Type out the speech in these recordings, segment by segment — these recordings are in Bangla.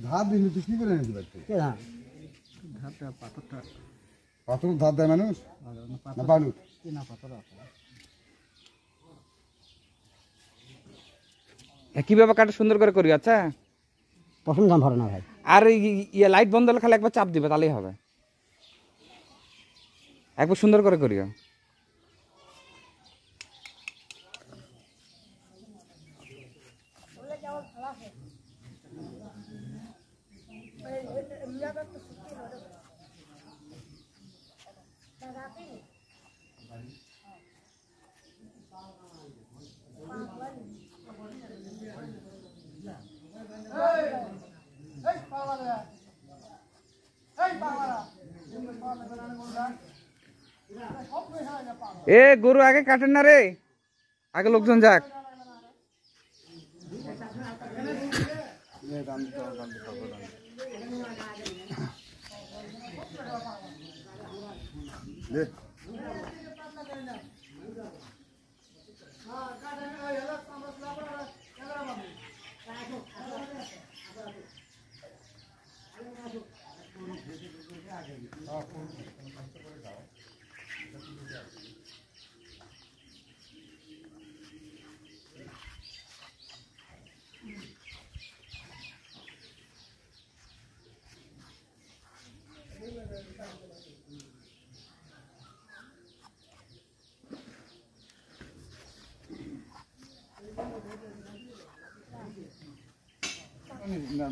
ধার দিলি তুই কি করে নিতে পারছিস? ধারটা পাথরটা পাথর ধার দেয় মানুষ না বালু? না পাথর আছে। কিভাবে কাটা সুন্দর করে করি? আচ্ছা পছন্দ দাম ভরে না ভাই। আর ইয়ে লাইট বন্ধ হলে খালি একবার চাপ দিবে তাহলেই হবে। একবার সুন্দর করে করিও। এ গরু আগে কাটেন না রে, আগে লোকজন যাক।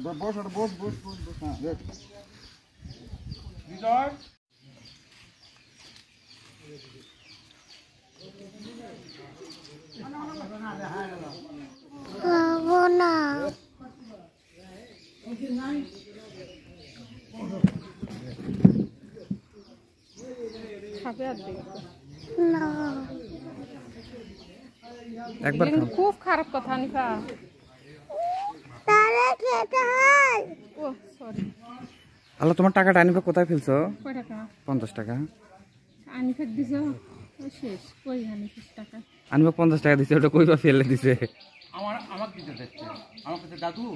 বস বস বস বস বস। হ্যাঁ দেখ বিজয় একবার খুব খারাপ কথা নিফা। ও সরি। আল্লাহ, তোমার টাকাটা আনিফা কোথায় ফেলছো? কয় টাকা? 50 টাকা। আনিফা দিছ? শেষ কই আনিফা টাকা? আনিফা 50 টাকা দিছে, ওটা কইবা ফেলে দিছে। আমার দিতে দেখছে আমার কাছে দাদু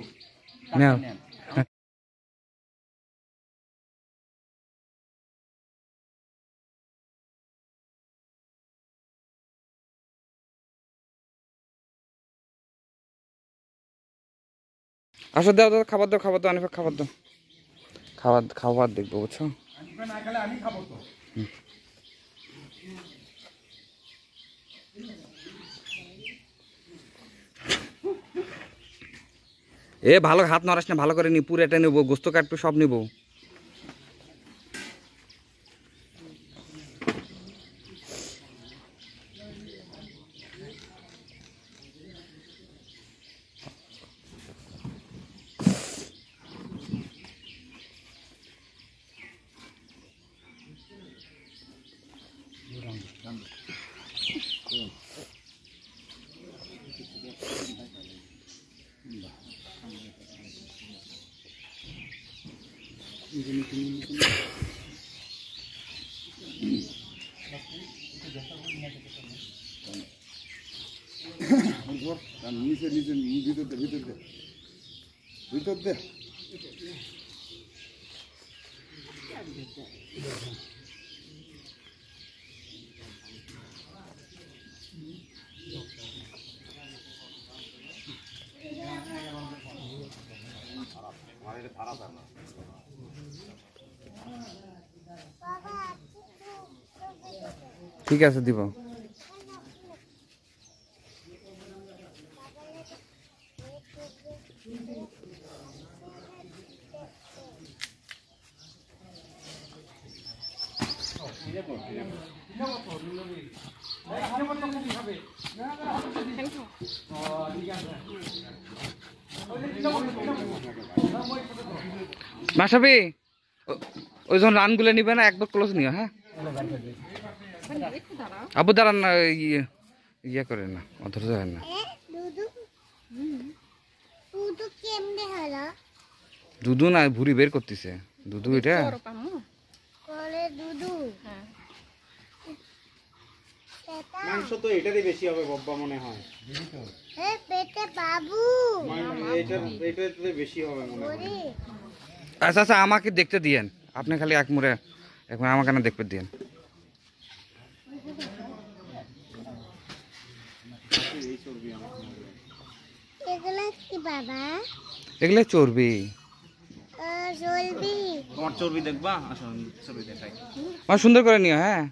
নাও। আসো দাও দাও, খাবার দাও, খাবার দাও আনিফা, খাবার দাও। খাবার খাবার দেখবো, বুঝছো? না খেলে আমি খাবো তো। এ ভালো হাত নড়াস না, ভালো করে নি, পুরো এটা নেবো, গোস্ত কাটবো, সব নেবো। নিচে নিচে ভিতর দে ভিতর দে ভিতর দে। ঠিক আছে, দিব। মাসাবি ওই যখন রানগুলো নিবে না, একবার ক্লোজ নিও। হ্যাঁ আবু দাঁড়ান না, ইয়ে করে না, অধৈর্য হয় না। দুধ কেমনে হলো? দুধু না ভুড়ি বের করতেছে দুধু এটা বড় পামু করে দুধ হ্যাঁ মাংস তো এটারই বেশি হবে বব্বা মনে হয়। এ পেটে বাবু এটাতে বেশি হবে মনে হয়। ওরে আচ্ছা আচ্ছা আমাকে দেখতে দিয়েন আপনি খালি এক মুড়ে আমাকে না দেখতে দিয়েন এগুলো কি বাবা? এগুলো চর্বি চলবি তোমার চর্বি দেখবা? আসো আমি চর্বি দেখাই। সুন্দর করে নিও হ্যাঁ